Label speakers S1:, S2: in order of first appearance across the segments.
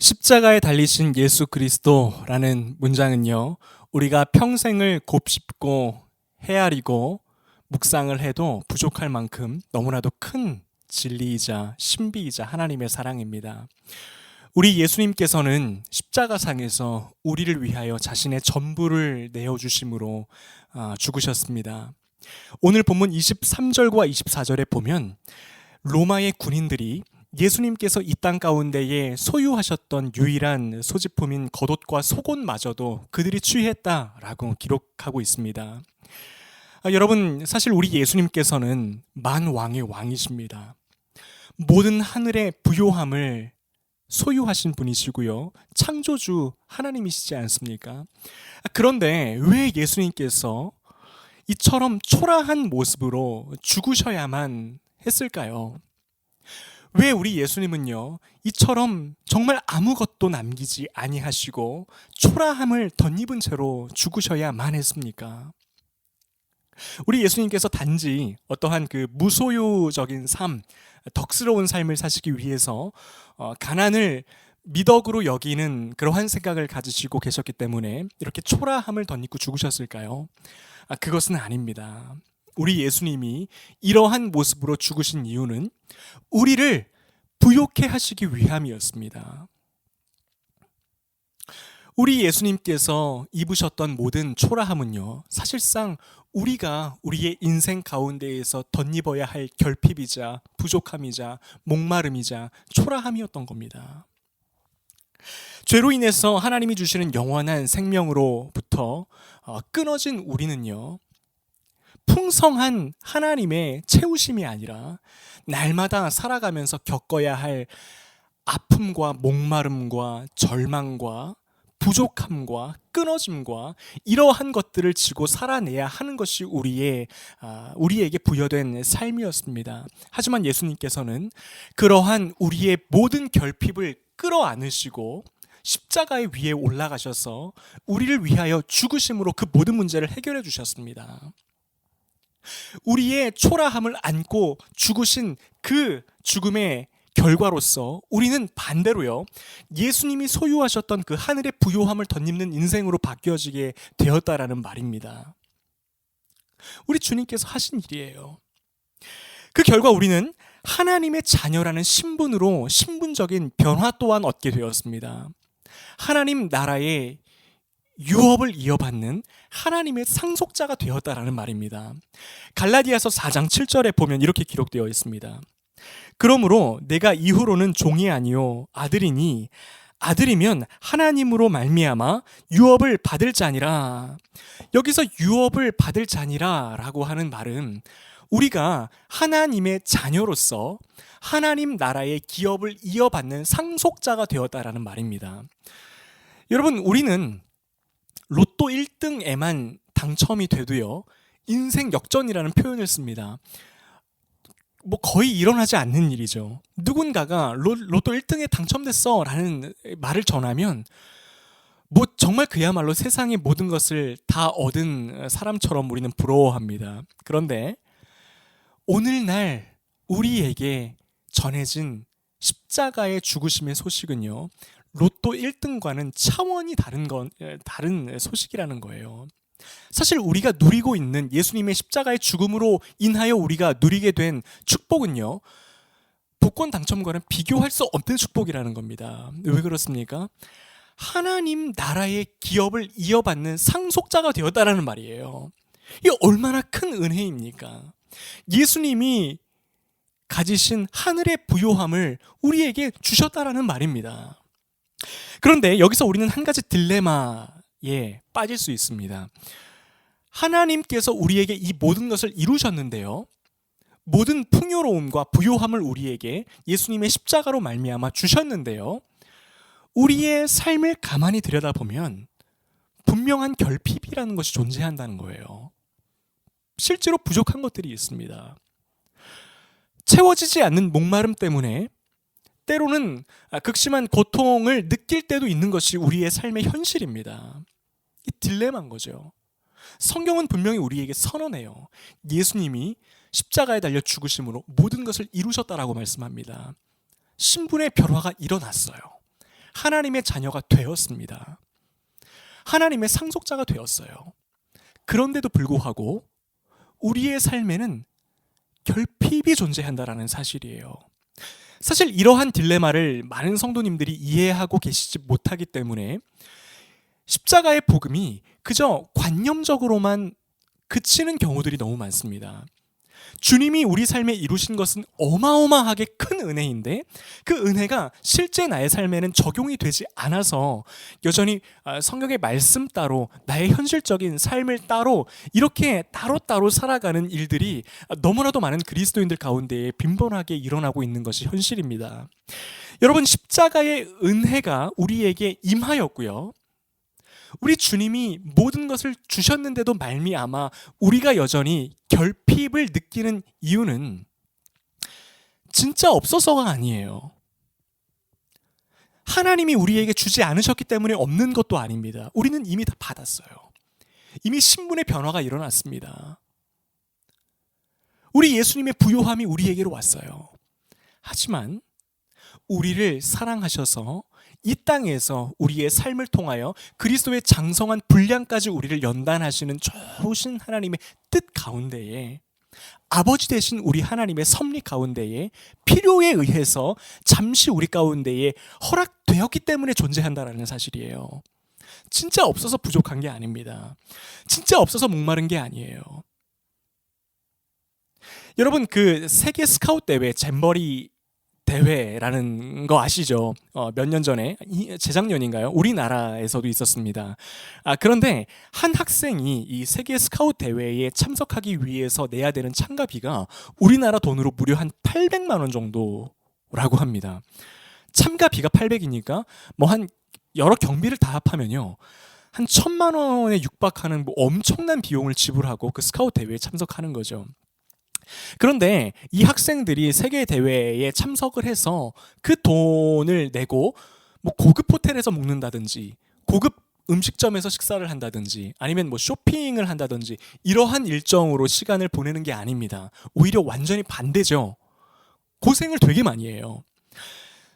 S1: 십자가에 달리신 예수 그리스도라는 문장은요, 우리가 평생을 곱씹고 헤아리고 묵상을 해도 부족할 만큼 너무나도 큰 진리이자 신비이자 하나님의 사랑입니다. 우리 예수님께서는 십자가상에서 우리를 위하여 자신의 전부를 내어주심으로 죽으셨습니다. 오늘 본문 23절과 24절에 보면 로마의 군인들이 예수님께서 이 땅 가운데에 소유하셨던 유일한 소지품인 겉옷과 속옷마저도 그들이 취했다라고 기록하고 있습니다. 여러분, 사실 우리 예수님께서는 만왕의 왕이십니다. 모든 하늘의 부요함을 소유하신 분이시고요, 창조주 하나님이시지 않습니까? 그런데 왜 예수님께서 이처럼 초라한 모습으로 죽으셔야만 했을까요? 왜 우리 예수님은요, 이처럼 정말 아무것도 남기지 아니하시고 초라함을 덧입은 채로 죽으셔야만 했습니까? 우리 예수님께서 단지 어떠한 그 무소유적인 삶, 덕스러운 삶을 사시기 위해서 가난을 미덕으로 여기는 그러한 생각을 가지시고 계셨기 때문에 이렇게 초라함을 덧입고 죽으셨을까요? 그것은 아닙니다. 우리 예수님이 이러한 모습으로 죽으신 이유는 우리를 부욕해 하시기 위함이었습니다. 우리 예수님께서 입으셨던 모든 초라함은요, 사실상 우리가 우리의 인생 가운데에서 덧입어야 할 결핍이자 부족함이자 목마름이자 초라함이었던 겁니다. 죄로 인해서 하나님이 주시는 영원한 생명으로부터 끊어진 우리는요, 풍성한 하나님의 채우심이 아니라 날마다 살아가면서 겪어야 할 아픔과 목마름과 절망과 부족함과 끊어짐과 이러한 것들을 지고 살아내야 하는 것이 우리에게 부여된 삶이었습니다. 하지만 예수님께서는 그러한 우리의 모든 결핍을 끌어안으시고 십자가의 위에 올라가셔서 우리를 위하여 죽으심으로 그 모든 문제를 해결해 주셨습니다. 우리의 초라함을 안고 죽으신 그 죽음의 결과로서 우리는 반대로요, 예수님이 소유하셨던 그 하늘의 부요함을 덧입는 인생으로 바뀌어지게 되었다라는 말입니다. 우리 주님께서 하신 일이에요. 그 결과 우리는 하나님의 자녀라는 신분으로 신분적인 변화 또한 얻게 되었습니다. 하나님 나라의 유업을 이어받는 하나님의 상속자가 되었다라는 말입니다. 갈라디아서 4장 7절에 보면 이렇게 기록되어 있습니다. 그러므로 내가 이후로는 종이 아니요 아들이니 아들이면 하나님으로 말미암아 유업을 받을 자니라. 여기서 유업을 받을 자니라라고 하는 말은 우리가 하나님의 자녀로서 하나님 나라의 기업을 이어받는 상속자가 되었다라는 말입니다. 여러분, 우리는 로또 1등에만 당첨이 돼도요, 인생 역전이라는 표현을 씁니다. 거의 일어나지 않는 일이죠. 누군가가 로또 1등에 당첨됐어 라는 말을 전하면 정말 그야말로 세상의 모든 것을 다 얻은 사람처럼 우리는 부러워합니다. 그런데 오늘날 우리에게 전해진 십자가의 죽으심의 소식은요, 로또 1등과는 차원이 다른 소식이라는 거예요. 사실 우리가 누리고 있는 예수님의 십자가의 죽음으로 인하여 우리가 누리게 된 축복은요, 복권 당첨과는 비교할 수 없는 축복이라는 겁니다. 왜 그렇습니까? 하나님 나라의 기업을 이어받는 상속자가 되었다라는 말이에요. 이게 얼마나 큰 은혜입니까? 예수님이 가지신 하늘의 부요함을 우리에게 주셨다라는 말입니다. 그런데 여기서 우리는 한 가지 딜레마에 빠질 수 있습니다. 하나님께서 우리에게 이 모든 것을 이루셨는데요, 모든 풍요로움과 부요함을 우리에게 예수님의 십자가로 말미암아 주셨는데요, 우리의 삶을 가만히 들여다보면 분명한 결핍이라는 것이 존재한다는 거예요. 실제로 부족한 것들이 있습니다. 채워지지 않는 목마름 때문에 때로는 극심한 고통을 느낄 때도 있는 것이 우리의 삶의 현실입니다. 이 딜레마인 거죠. 성경은 분명히 우리에게 선언해요. 예수님이 십자가에 달려 죽으심으로 모든 것을 이루셨다라고 말씀합니다. 신분의 변화가 일어났어요. 하나님의 자녀가 되었습니다. 하나님의 상속자가 되었어요. 그런데도 불구하고 우리의 삶에는 결핍이 존재한다라는 사실이에요. 사실 이러한 딜레마를 많은 성도님들이 이해하고 계시지 못하기 때문에 십자가의 복음이 그저 관념적으로만 그치는 경우들이 너무 많습니다. 주님이 우리 삶에 이루신 것은 어마어마하게 큰 은혜인데 그 은혜가 실제 나의 삶에는 적용이 되지 않아서 여전히 성경의 말씀 따로 나의 현실적인 삶을 따로 이렇게 따로따로 살아가는 일들이 너무나도 많은 그리스도인들 가운데 빈번하게 일어나고 있는 것이 현실입니다. 여러분, 십자가의 은혜가 우리에게 임하였고요. 우리 주님이 모든 것을 주셨는데도 말미암아 우리가 여전히 결핍을 느끼는 이유는 진짜 없어서가 아니에요. 하나님이 우리에게 주지 않으셨기 때문에 없는 것도 아닙니다. 우리는 이미 다 받았어요. 이미 신분의 변화가 일어났습니다. 우리 예수님의 부요함이 우리에게로 왔어요. 하지만 우리를 사랑하셔서 이 땅에서 우리의 삶을 통하여 그리스도의 장성한 분량까지 우리를 연단하시는 좋으신 하나님의 뜻 가운데에 아버지 되신 우리 하나님의 섭리 가운데에 필요에 의해서 잠시 우리 가운데에 허락되었기 때문에 존재한다라는 사실이에요. 진짜 없어서 부족한 게 아닙니다. 진짜 없어서 목마른 게 아니에요. 여러분, 그 세계 스카웃 대회 잼버리 대회라는 거 아시죠? 몇 년 전에 재작년인가요? 우리나라에서도 있었습니다. 그런데 한 학생이 이 세계 스카웃 대회에 참석하기 위해서 내야 되는 참가비가 우리나라 돈으로 무려 한 800만 원 정도라고 합니다. 참가비가 800이니까 뭐 한 여러 경비를 다 합하면요. 한 1,000만 원에 육박하는 뭐 엄청난 비용을 지불하고 그 스카웃 대회에 참석하는 거죠. 그런데 이 학생들이 세계 대회에 참석을 해서 그 돈을 내고 뭐 고급 호텔에서 먹는다든지 고급 음식점에서 식사를 한다든지 아니면 뭐 쇼핑을 한다든지 이러한 일정으로 시간을 보내는 게 아닙니다. 오히려 완전히 반대죠. 고생을 되게 많이 해요.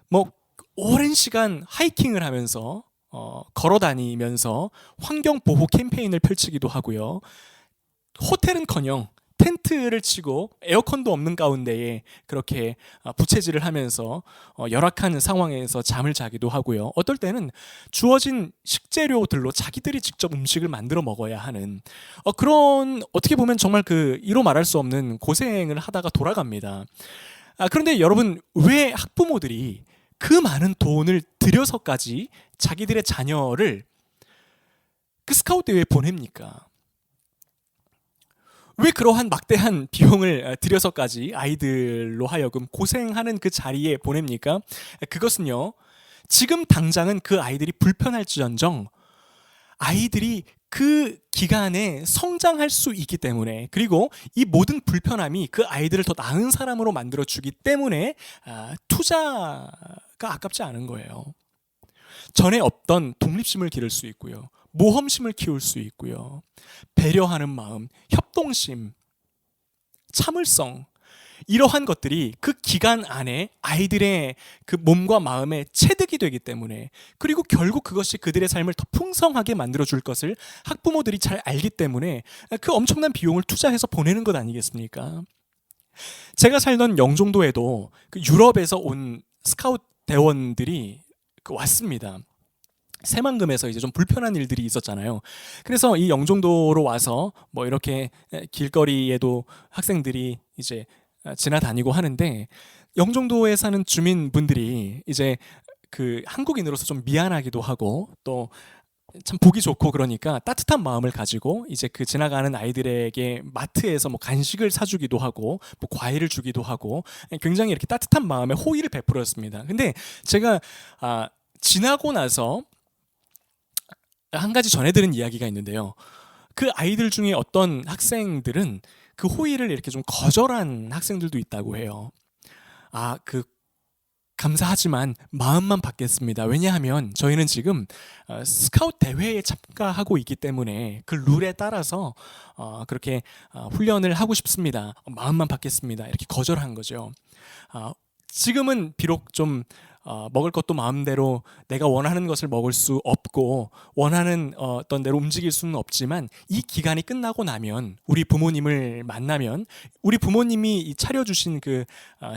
S1: 뭐 오랜 시간 하이킹을 하면서 걸어 다니면서 환경 보호 캠페인을 펼치기도 하고요. 호텔은커녕 텐트를 치고 에어컨도 없는 가운데에 그렇게 부채질을 하면서 열악한 상황에서 잠을 자기도 하고요. 어떨 때는 주어진 식재료들로 자기들이 직접 음식을 만들어 먹어야 하는 그런, 어떻게 보면 정말 그 이로 말할 수 없는 고생을 하다가 돌아갑니다. 그런데 여러분, 왜 학부모들이 그 많은 돈을 들여서까지 자기들의 자녀를 그 스카우트 대회에 보냅니까? 왜 그러한 막대한 비용을 들여서까지 아이들로 하여금 고생하는 그 자리에 보냅니까? 그것은요, 지금 당장은 그 아이들이 불편할지언정 아이들이 그 기간에 성장할 수 있기 때문에, 그리고 이 모든 불편함이 그 아이들을 더 나은 사람으로 만들어주기 때문에 투자가 아깝지 않은 거예요. 전에 없던 독립심을 기를 수 있고요. 모험심을 키울 수 있고요. 배려하는 마음, 협동심, 참을성, 이러한 것들이 그 기간 안에 아이들의 그 몸과 마음에 체득이 되기 때문에, 그리고 결국 그것이 그들의 삶을 더 풍성하게 만들어줄 것을 학부모들이 잘 알기 때문에 그 엄청난 비용을 투자해서 보내는 것 아니겠습니까? 제가 살던 영종도에도 그 유럽에서 온 스카웃 대원들이 왔습니다. 새만금에서 이제 좀 불편한 일들이 있었잖아요. 그래서 이 영종도로 와서 뭐 이렇게 길거리에도 학생들이 이제 지나다니고 하는데, 영종도에 사는 주민분들이 이제 그 한국인으로서 좀 미안하기도 하고 또 참 보기 좋고 그러니까 따뜻한 마음을 가지고 이제 그 지나가는 아이들에게 마트에서 뭐 간식을 사주기도 하고 뭐 과일을 주기도 하고 굉장히 이렇게 따뜻한 마음에 호의를 베풀었습니다. 근데 제가 지나고 나서 한 가지 전해들은 이야기가 있는데요. 그 아이들 중에 어떤 학생들은 그 호의를 이렇게 좀 거절한 학생들도 있다고 해요. 감사하지만 마음만 받겠습니다. 왜냐하면 저희는 지금 스카웃 대회에 참가하고 있기 때문에 그 룰에 따라서 그렇게 훈련을 하고 싶습니다. 마음만 받겠습니다. 이렇게 거절한 거죠. 지금은 비록 좀 먹을 것도 마음대로 내가 원하는 것을 먹을 수 없고 원하는 어떤 대로 움직일 수는 없지만 이 기간이 끝나고 나면 우리 부모님을 만나면 우리 부모님이 차려주신 그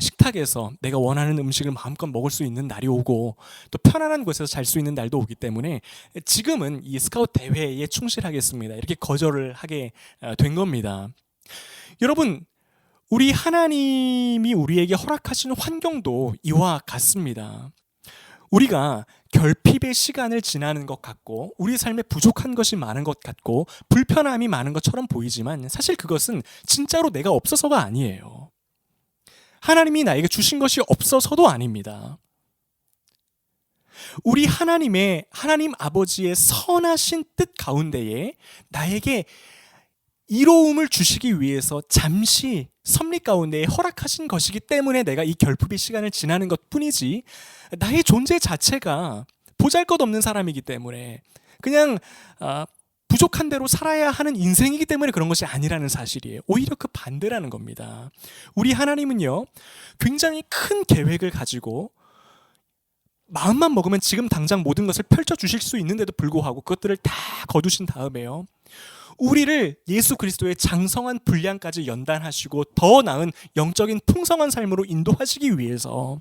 S1: 식탁에서 내가 원하는 음식을 마음껏 먹을 수 있는 날이 오고 또 편안한 곳에서 잘 수 있는 날도 오기 때문에 지금은 이 스카우트 대회에 충실하겠습니다. 이렇게 거절을 하게 된 겁니다. 여러분, 우리 하나님이 우리에게 허락하시는 환경도 이와 같습니다. 우리가 결핍의 시간을 지나는 것 같고 우리 삶에 부족한 것이 많은 것 같고 불편함이 많은 것처럼 보이지만 사실 그것은 진짜로 내가 없어서가 아니에요. 하나님이 나에게 주신 것이 없어서도 아닙니다. 우리 하나님 아버지의 선하신 뜻 가운데에 나에게 이로움을 주시기 위해서 잠시 섭리 가운데에 허락하신 것이기 때문에 내가 이 결핍의 시간을 지나는 것뿐이지 나의 존재 자체가 보잘것없는 사람이기 때문에 그냥 부족한 대로 살아야 하는 인생이기 때문에 그런 것이 아니라는 사실이에요. 오히려 그 반대라는 겁니다. 우리 하나님은요, 굉장히 큰 계획을 가지고 마음만 먹으면 지금 당장 모든 것을 펼쳐주실 수 있는데도 불구하고 그것들을 다 거두신 다음에요, 우리를 예수 그리스도의 장성한 분량까지 연단하시고 더 나은 영적인 풍성한 삶으로 인도하시기 위해서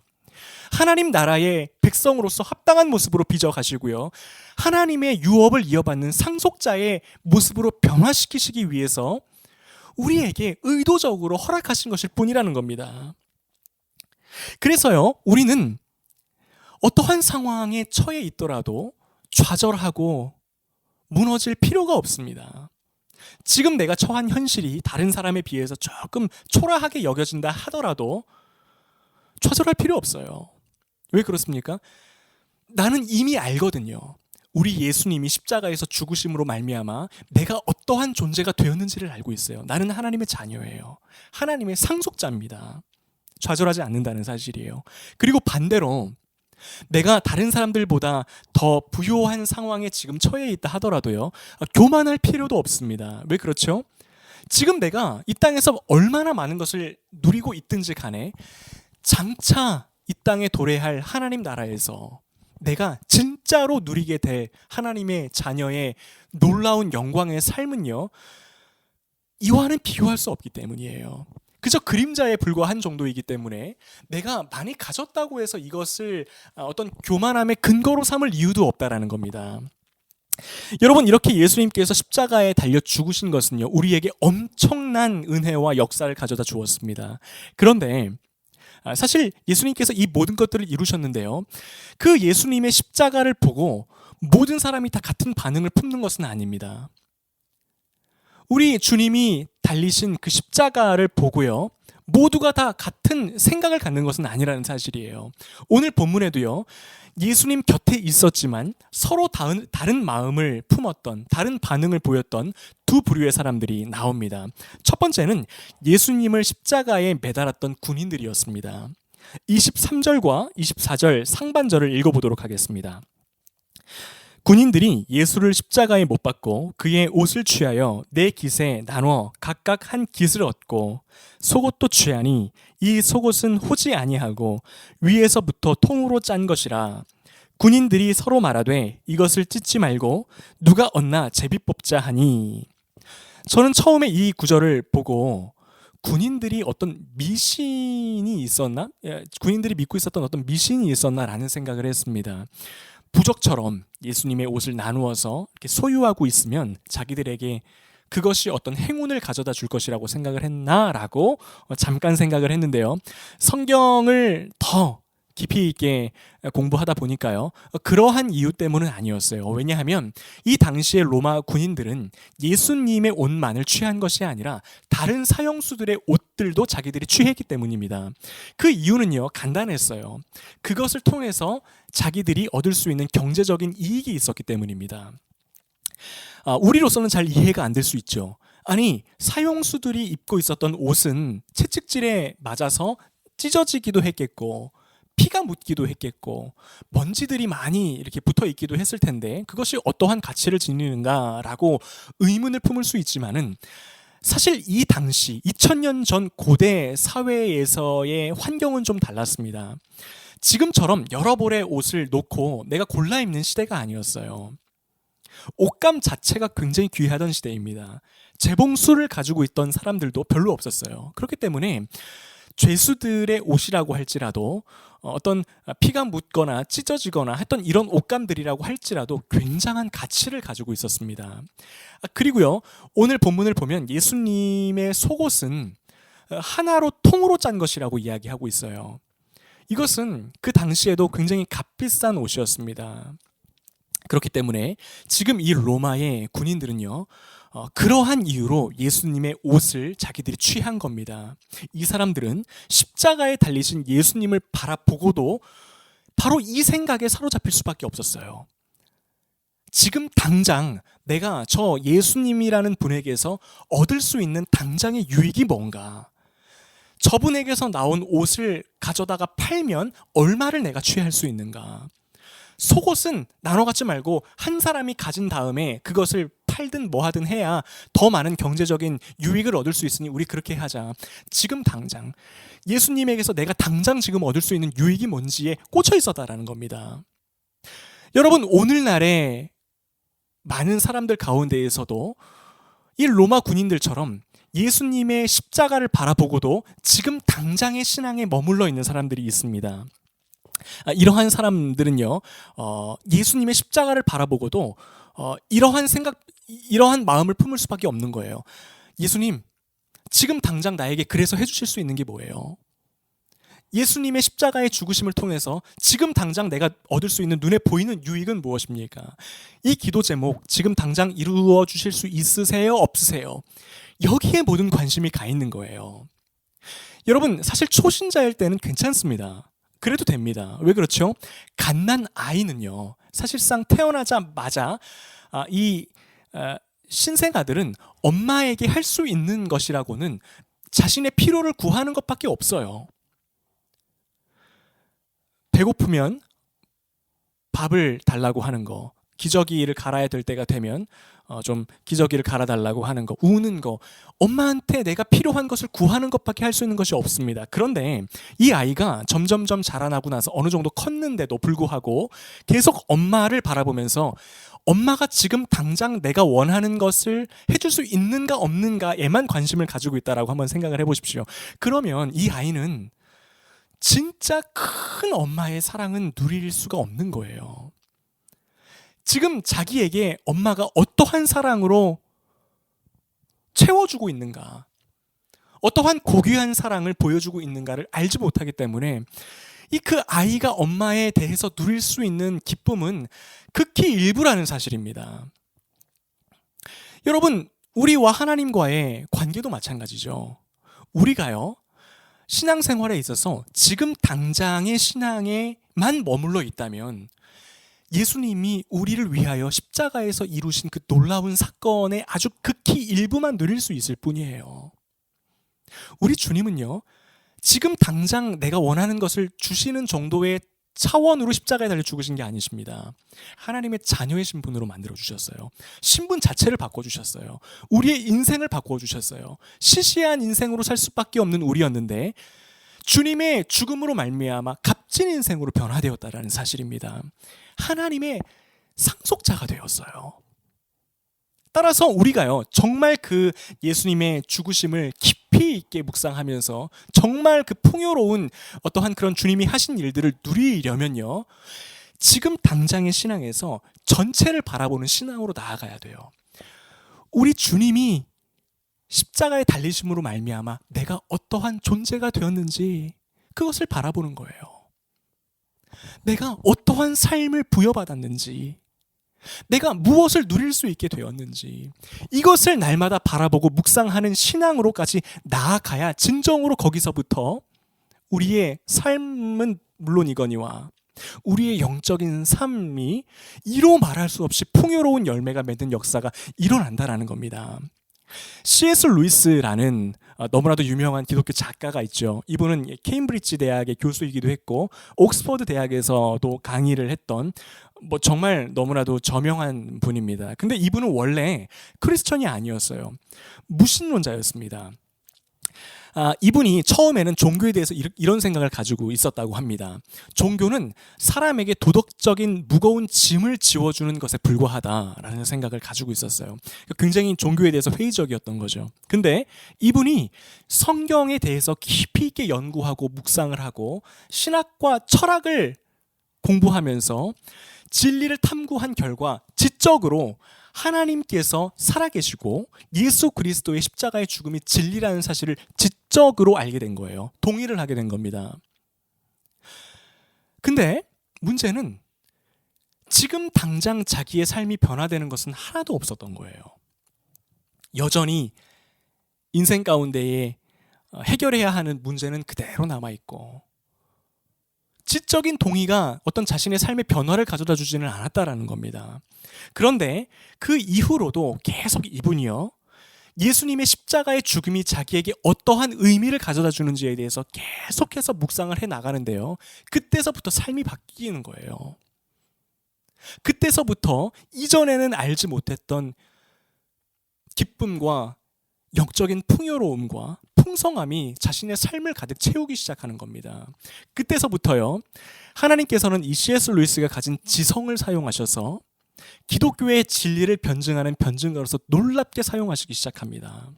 S1: 하나님 나라의 백성으로서 합당한 모습으로 빚어가시고요, 하나님의 유업을 이어받는 상속자의 모습으로 변화시키시기 위해서 우리에게 의도적으로 허락하신 것일 뿐이라는 겁니다. 그래서요, 우리는 어떠한 상황에 처해 있더라도 좌절하고 무너질 필요가 없습니다. 지금 내가 처한 현실이 다른 사람에 비해서 조금 초라하게 여겨진다 하더라도 좌절할 필요 없어요. 왜 그렇습니까? 나는 이미 알거든요. 우리 예수님이 십자가에서 죽으심으로 말미암아 내가 어떠한 존재가 되었는지를 알고 있어요. 나는 하나님의 자녀예요. 하나님의 상속자입니다. 좌절하지 않는다는 사실이에요. 그리고 반대로 내가 다른 사람들보다 더 부유한 상황에 지금 처해 있다 하더라도요, 교만할 필요도 없습니다. 왜 그렇죠? 지금 내가 이 땅에서 얼마나 많은 것을 누리고 있든지 간에 장차 이 땅에 도래할 하나님 나라에서 내가 진짜로 누리게 될 하나님의 자녀의 놀라운 영광의 삶은요, 이와는 비교할 수 없기 때문이에요. 그저 그림자에 불과한 정도이기 때문에 내가 많이 가졌다고 해서 이것을 어떤 교만함의 근거로 삼을 이유도 없다라는 겁니다. 여러분, 이렇게 예수님께서 십자가에 달려 죽으신 것은요, 우리에게 엄청난 은혜와 역사를 가져다 주었습니다. 그런데 사실 예수님께서 이 모든 것들을 이루셨는데요, 그 예수님의 십자가를 보고 모든 사람이 다 같은 반응을 품는 것은 아닙니다. 우리 주님이 달리신 그 십자가를 보고요, 모두가 다 같은 생각을 갖는 것은 아니라는 사실이에요. 오늘 본문에도요, 예수님 곁에 있었지만 서로 다른 마음을 품었던, 다른 반응을 보였던 두 부류의 사람들이 나옵니다. 첫 번째는 예수님을 십자가에 매달았던 군인들이었습니다. 23절과 24절 상반절을 읽어보도록 하겠습니다. 군인들이 예수를 십자가에 못 박고 그의 옷을 취하여 네 깃에 나눠 각각 한 깃을 얻고 속옷도 취하니 이 속옷은 호지 아니하고 위에서부터 통으로 짠 것이라. 군인들이 서로 말하되 이것을 찢지 말고 누가 얻나 제비 뽑자 하니. 저는 처음에 이 구절을 보고 군인들이 어떤 미신이 있었나? 군인들이 믿고 있었던 어떤 미신이 있었나라는 생각을 했습니다. 부적처럼 예수님의 옷을 나누어서 이렇게 소유하고 있으면 자기들에게 그것이 어떤 행운을 가져다 줄 것이라고 생각을 했나라고 잠깐 생각을 했는데요, 성경을 더 깊이 있게 공부하다 보니까요, 그러한 이유 때문은 아니었어요. 왜냐하면 이 당시의 로마 군인들은 예수님의 옷만을 취한 것이 아니라 다른 사형수들의 옷들도 자기들이 취했기 때문입니다. 그 이유는요, 간단했어요. 그것을 통해서 자기들이 얻을 수 있는 경제적인 이익이 있었기 때문입니다. 우리로서는 잘 이해가 안 될 수 있죠. 아니, 사형수들이 입고 있었던 옷은 채찍질에 맞아서 찢어지기도 했겠고 피가 묻기도 했겠고 먼지들이 많이 이렇게 붙어 있기도 했을 텐데 그것이 어떠한 가치를 지니는가라고 의문을 품을 수 있지만은, 사실 이 당시 2000년 전 고대 사회에서의 환경은 좀 달랐습니다. 지금처럼 여러 벌의 옷을 놓고 내가 골라 입는 시대가 아니었어요. 옷감 자체가 굉장히 귀하던 시대입니다. 재봉수를 가지고 있던 사람들도 별로 없었어요. 그렇기 때문에 죄수들의 옷이라고 할지라도 어떤 피가 묻거나 찢어지거나 했던 이런 옷감들이라고 할지라도 굉장한 가치를 가지고 있었습니다. 그리고요, 오늘 본문을 보면 예수님의 속옷은 하나로 통으로 짠 것이라고 이야기하고 있어요. 이것은 그 당시에도 굉장히 값비싼 옷이었습니다. 그렇기 때문에 지금 이 로마의 군인들은요, 그러한 이유로 예수님의 옷을 자기들이 취한 겁니다. 이 사람들은 십자가에 달리신 예수님을 바라보고도 바로 이 생각에 사로잡힐 수밖에 없었어요. 지금 당장 내가 저 예수님이라는 분에게서 얻을 수 있는 당장의 유익이 뭔가? 저분에게서 나온 옷을 가져다가 팔면 얼마를 내가 취할 수 있는가? 속옷은 나눠 갖지 말고 한 사람이 가진 다음에 그것을 팔든 뭐 하든 해야 더 많은 경제적인 유익을 얻을 수 있으니 우리 그렇게 하자. 지금 당장 예수님에게서 내가 당장 지금 얻을 수 있는 유익이 뭔지에 꽂혀 있었다라는 겁니다. 여러분, 오늘날의 많은 사람들 가운데에서도 이 로마 군인들처럼 예수님의 십자가를 바라보고도 지금 당장의 신앙에 머물러 있는 사람들이 있습니다. 이러한 사람들은요, 예수님의 십자가를 바라보고도 이러한 마음을 품을 수밖에 없는 거예요. 예수님, 지금 당장 나에게 그래서 해주실 수 있는 게 뭐예요? 예수님의 십자가의 죽으심을 통해서 지금 당장 내가 얻을 수 있는 눈에 보이는 유익은 무엇입니까? 이 기도 제목 지금 당장 이루어 주실 수 있으세요? 없으세요? 여기에 모든 관심이 가 있는 거예요. 여러분, 사실 초신자일 때는 괜찮습니다. 그래도 됩니다. 왜 그렇죠? 갓난 아이는요, 사실상 태어나자마자 이 신생아들은 엄마에게 할 수 있는 것이라고는 자신의 필요를 구하는 것밖에 없어요. 배고프면 밥을 달라고 하는 거, 기저귀를 갈아야 될 때가 되면 좀 기저귀를 갈아달라고 하는 거, 우는 거, 엄마한테 내가 필요한 것을 구하는 것밖에 할 수 있는 것이 없습니다. 그런데 이 아이가 점점점 자라나고 나서 어느 정도 컸는데도 불구하고 계속 엄마를 바라보면서 엄마가 지금 당장 내가 원하는 것을 해줄 수 있는가 없는가에만 관심을 가지고 있다라고 한번 생각을 해보십시오. 그러면 이 아이는 진짜 큰 엄마의 사랑은 누릴 수가 없는 거예요. 지금 자기에게 엄마가 어떠한 사랑으로 채워주고 있는가, 어떠한 고귀한 사랑을 보여주고 있는가를 알지 못하기 때문에 그 아이가 엄마에 대해서 누릴 수 있는 기쁨은 극히 일부라는 사실입니다. 여러분, 우리와 하나님과의 관계도 마찬가지죠. 우리가요, 신앙생활에 있어서 지금 당장의 신앙에만 머물러 있다면 예수님이 우리를 위하여 십자가에서 이루신 그 놀라운 사건의 아주 극히 일부만 누릴 수 있을 뿐이에요. 우리 주님은요, 지금 당장 내가 원하는 것을 주시는 정도의 차원으로 십자가에 달려 죽으신 게 아니십니다. 하나님의 자녀의 신분으로 만들어주셨어요. 신분 자체를 바꿔주셨어요. 우리의 인생을 바꿔주셨어요. 시시한 인생으로 살 수밖에 없는 우리였는데 주님의 죽음으로 말미암아 값진 인생으로 변화되었다라는 사실입니다. 하나님의 상속자가 되었어요. 따라서 우리가요, 정말 그 예수님의 죽으심을 깊이 있게 묵상하면서 정말 그 풍요로운 어떠한 그런 주님이 하신 일들을 누리려면요, 지금 당장의 신앙에서 전체를 바라보는 신앙으로 나아가야 돼요. 우리 주님이 십자가에 달리심으로 말미암아 내가 어떠한 존재가 되었는지 그것을 바라보는 거예요. 내가 어떠한 삶을 부여받았는지, 내가 무엇을 누릴 수 있게 되었는지, 이것을 날마다 바라보고 묵상하는 신앙으로까지 나아가야 진정으로 거기서부터 우리의 삶은 물론이거니와 우리의 영적인 삶이 이로 말할 수 없이 풍요로운 열매가 맺는 역사가 일어난다라는 겁니다. C.S. 루이스라는 너무나도 유명한 기독교 작가가 있죠. 이분은 케임브리지 대학의 교수이기도 했고 옥스퍼드 대학에서도 강의를 했던 정말 너무나도 저명한 분입니다. 근데 이분은 원래 크리스천이 아니었어요. 무신론자였습니다. 이분이 처음에는 종교에 대해서 이런 생각을 가지고 있었다고 합니다. 종교는 사람에게 도덕적인 무거운 짐을 지워주는 것에 불과하다라는 생각을 가지고 있었어요. 굉장히 종교에 대해서 회의적이었던 거죠. 근데 이분이 성경에 대해서 깊이 있게 연구하고 묵상을 하고 신학과 철학을 공부하면서 진리를 탐구한 결과 지적으로 하나님께서 살아계시고 예수 그리스도의 십자가의 죽음이 진리라는 사실을 지적으로 알게 된 거예요. 동의를 하게 된 겁니다. 근데 문제는 지금 당장 자기의 삶이 변화되는 것은 하나도 없었던 거예요. 여전히 인생 가운데에 해결해야 하는 문제는 그대로 남아있고 지적인 동의가 어떤 자신의 삶의 변화를 가져다 주지는 않았다라는 겁니다. 그런데 그 이후로도 계속 이분이요, 예수님의 십자가의 죽음이 자기에게 어떠한 의미를 가져다 주는지에 대해서 계속해서 묵상을 해 나가는데요, 그때서부터 삶이 바뀌는 거예요. 그때서부터 이전에는 알지 못했던 기쁨과 영적인 풍요로움과 풍성함이 자신의 삶을 가득 채우기 시작하는 겁니다. 그때서부터요, 하나님께서는 이 C.S. 루이스가 가진 지성을 사용하셔서 기독교의 진리를 변증하는 변증가로서 놀랍게 사용하시기 시작합니다.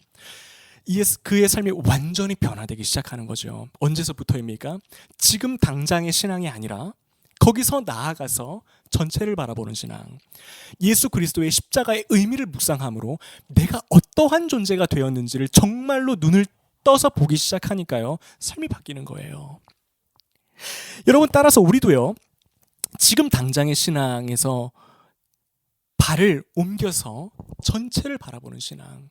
S1: 그의 삶이 완전히 변화되기 시작하는 거죠. 언제서부터입니까? 지금 당장의 신앙이 아니라 거기서 나아가서 전체를 바라보는 신앙, 예수 그리스도의 십자가의 의미를 묵상함으로 내가 어떠한 존재가 되었는지를 정말로 눈을 떠서 보기 시작하니까요, 삶이 바뀌는 거예요. 여러분, 따라서 우리도요, 지금 당장의 신앙에서 발을 옮겨서 전체를 바라보는 신앙,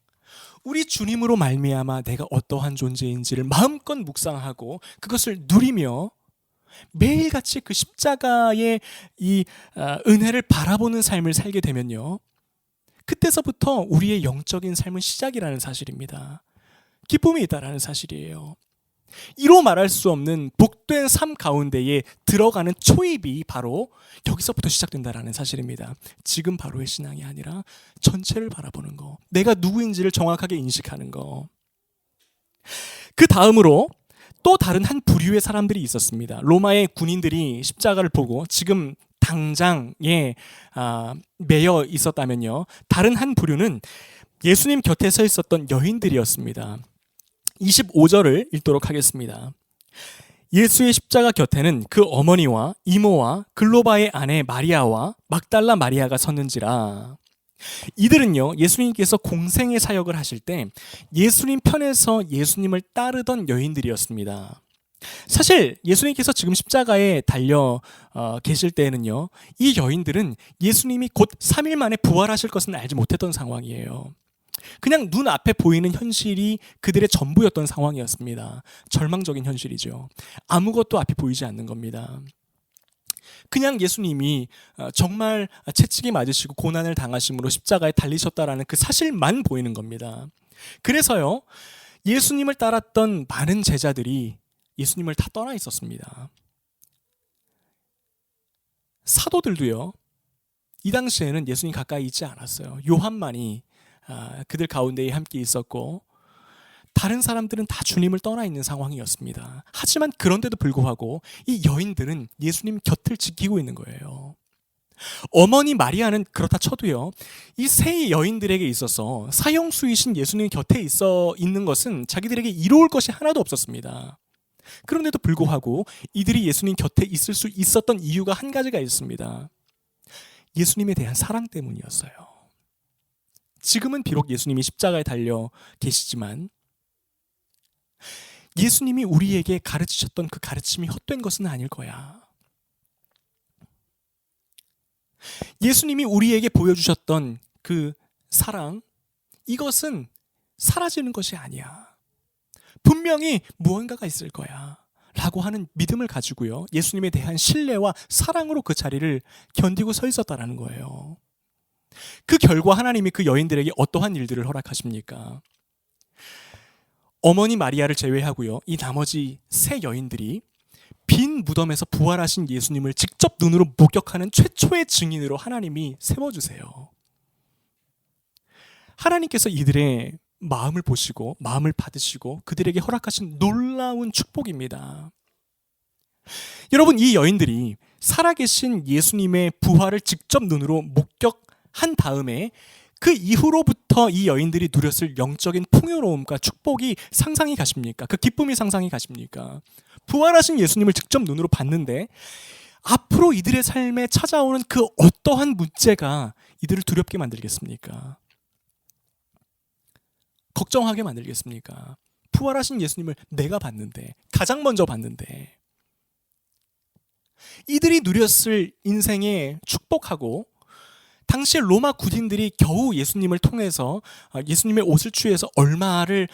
S1: 우리 주님으로 말미암아 내가 어떠한 존재인지를 마음껏 묵상하고 그것을 누리며 매일같이 그 십자가의 이 은혜를 바라보는 삶을 살게 되면요, 그때서부터 우리의 영적인 삶은 시작이라는 사실입니다. 기쁨이 있다라는 사실이에요. 이로 말할 수 없는 복된 삶 가운데에 들어가는 초입이 바로 여기서부터 시작된다라는 사실입니다. 지금 바로의 신앙이 아니라 전체를 바라보는 거, 내가 누구인지를 정확하게 인식하는 거. 그 다음으로 또 다른 한 부류의 사람들이 있었습니다. 로마의 군인들이 십자가를 보고 지금 당장에 매여 있었다면요, 다른 한 부류는 예수님 곁에 서 있었던 여인들이었습니다. 25절을 읽도록 하겠습니다. 예수의 십자가 곁에는 그 어머니와 이모와 글로바의 아내 마리아와 막달라 마리아가 섰는지라. 이들은요, 예수님께서 공생의 사역을 하실 때 예수님 편에서 예수님을 따르던 여인들이었습니다. 사실 예수님께서 지금 십자가에 달려 계실 때에는요, 이 여인들은 예수님이 곧 3일 만에 부활하실 것은 알지 못했던 상황이에요. 그냥 눈앞에 보이는 현실이 그들의 전부였던 상황이었습니다. 절망적인 현실이죠. 아무것도 앞이 보이지 않는 겁니다. 그냥 예수님이 정말 채찍이 맞으시고 고난을 당하심으로 십자가에 달리셨다라는 그 사실만 보이는 겁니다. 그래서요, 예수님을 따랐던 많은 제자들이 예수님을 다 떠나 있었습니다. 사도들도요, 이 당시에는 예수님 가까이 있지 않았어요. 요한만이 그들 가운데에 함께 있었고 다른 사람들은 다 주님을 떠나 있는 상황이었습니다. 하지만 그런데도 불구하고 이 여인들은 예수님 곁을 지키고 있는 거예요. 어머니 마리아는 그렇다 쳐도요, 이 세 여인들에게 있어서 사형수이신 예수님 곁에 있는 것은 자기들에게 이로울 것이 하나도 없었습니다. 그런데도 불구하고 이들이 예수님 곁에 있을 수 있었던 이유가 한 가지가 있습니다. 예수님에 대한 사랑 때문이었어요. 지금은 비록 예수님이 십자가에 달려 계시지만 예수님이 우리에게 가르치셨던 그 가르침이 헛된 것은 아닐 거야. 예수님이 우리에게 보여주셨던 그 사랑, 이것은 사라지는 것이 아니야. 분명히 무언가가 있을 거야 라고 하는 믿음을 가지고요, 예수님에 대한 신뢰와 사랑으로 그 자리를 견디고 서 있었다라는 거예요. 그 결과 하나님이 그 여인들에게 어떠한 일들을 허락하십니까? 어머니 마리아를 제외하고요, 이 나머지 세 여인들이 빈 무덤에서 부활하신 예수님을 직접 눈으로 목격하는 최초의 증인으로 하나님이 세워주세요. 하나님께서 이들의 마음을 보시고 마음을 받으시고 그들에게 허락하신 놀라운 축복입니다. 여러분, 이 여인들이 살아계신 예수님의 부활을 직접 눈으로 목격한 다음에 그 이후로부터 이 여인들이 누렸을 영적인 풍요로움과 축복이 상상이 가십니까? 그 기쁨이 상상이 가십니까? 부활하신 예수님을 직접 눈으로 봤는데 앞으로 이들의 삶에 찾아오는 그 어떠한 문제가 이들을 두렵게 만들겠습니까? 걱정하게 만들겠습니까? 부활하신 예수님을 내가 봤는데, 가장 먼저 봤는데, 이들이 누렸을 인생의 축복하고 당시 로마 군인들이 겨우 예수님을 통해서 예수님의 옷을 취해서 얼마를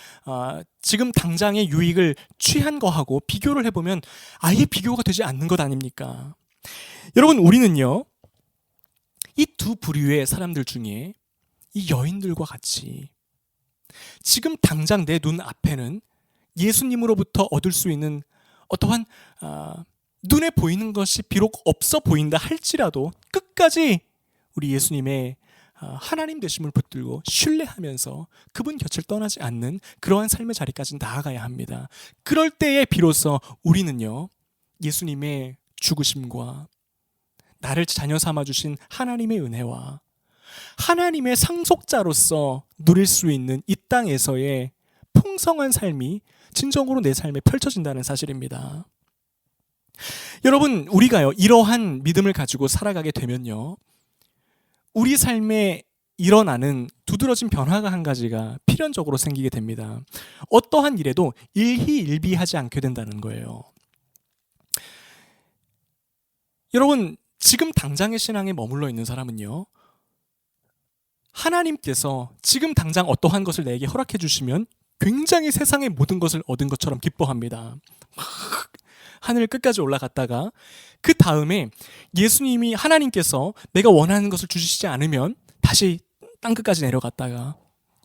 S1: 지금 당장의 유익을 취한 거하고 비교를 해보면 아예 비교가 되지 않는 것 아닙니까? 여러분, 우리는요, 이 두 부류의 사람들 중에 이 여인들과 같이 지금 당장 내 눈 앞에는 예수님으로부터 얻을 수 있는 어떠한 눈에 보이는 것이 비록 없어 보인다 할지라도 끝까지 우리 예수님의 하나님 되심을 붙들고 신뢰하면서 그분 곁을 떠나지 않는 그러한 삶의 자리까지 나아가야 합니다. 그럴 때에 비로소 우리는요, 예수님의 죽으심과 나를 자녀 삼아주신 하나님의 은혜와 하나님의 상속자로서 누릴 수 있는 이 땅에서의 풍성한 삶이 진정으로 내 삶에 펼쳐진다는 사실입니다. 여러분, 우리가요, 이러한 믿음을 가지고 살아가게 되면요, 우리 삶에 일어나는 두드러진 변화가 한 가지가 필연적으로 생기게 됩니다. 어떠한 일에도 일희일비하지 않게 된다는 거예요. 여러분, 지금 당장의 신앙에 머물러 있는 사람은요, 하나님께서 지금 당장 어떠한 것을 내게 허락해 주시면 굉장히 세상의 모든 것을 얻은 것처럼 기뻐합니다. 하늘 끝까지 올라갔다가 그 다음에 예수님이, 하나님께서 내가 원하는 것을 주시지 않으면 다시 땅 끝까지 내려갔다가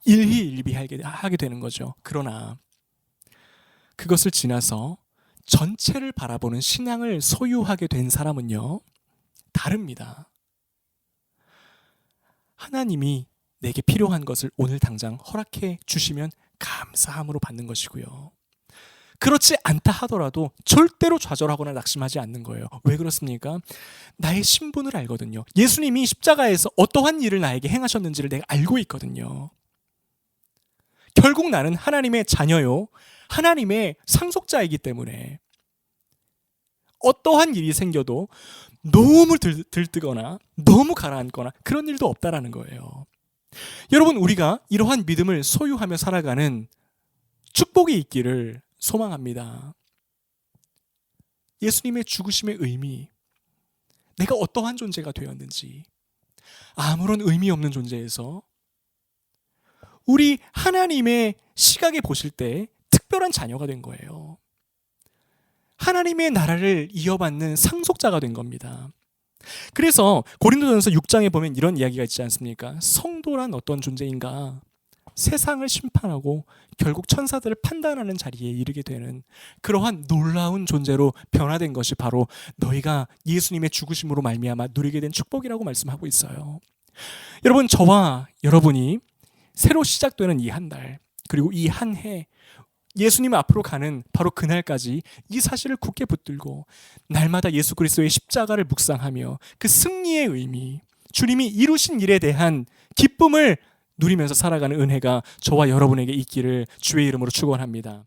S1: 일희일비하게 되는 거죠. 그러나 그것을 지나서 전체를 바라보는 신앙을 소유하게 된 사람은요, 다릅니다. 하나님이 내게 필요한 것을 오늘 당장 허락해 주시면 감사함으로 받는 것이고요, 그렇지 않다 하더라도 절대로 좌절하거나 낙심하지 않는 거예요. 왜 그렇습니까? 나의 신분을 알거든요. 예수님이 십자가에서 어떠한 일을 나에게 행하셨는지를 내가 알고 있거든요. 결국 나는 하나님의 자녀요, 하나님의 상속자이기 때문에 어떠한 일이 생겨도 너무 들뜨거나 너무 가라앉거나 그런 일도 없다라는 거예요. 여러분, 우리가 이러한 믿음을 소유하며 살아가는 축복이 있기를 소망합니다. 예수님의 죽으심의 의미, 내가 어떠한 존재가 되었는지, 아무런 의미 없는 존재에서 우리 하나님의 시각에 보실 때 특별한 자녀가 된 거예요. 하나님의 나라를 이어받는 상속자가 된 겁니다. 그래서 고린도전서 6장에 보면 이런 이야기가 있지 않습니까? 성도란 어떤 존재인가? 세상을 심판하고 결국 천사들을 판단하는 자리에 이르게 되는 그러한 놀라운 존재로 변화된 것이 바로 너희가 예수님의 죽으심으로 말미암아 누리게 된 축복이라고 말씀하고 있어요. 여러분, 저와 여러분이 새로 시작되는 이 한 달, 그리고 이 한 해, 예수님 앞으로 가는 바로 그날까지 이 사실을 굳게 붙들고 날마다 예수 그리스도의 십자가를 묵상하며 그 승리의 의미, 주님이 이루신 일에 대한 기쁨을 누리면서 살아가는 은혜가 저와 여러분에게 있기를 주의 이름으로 축원합니다.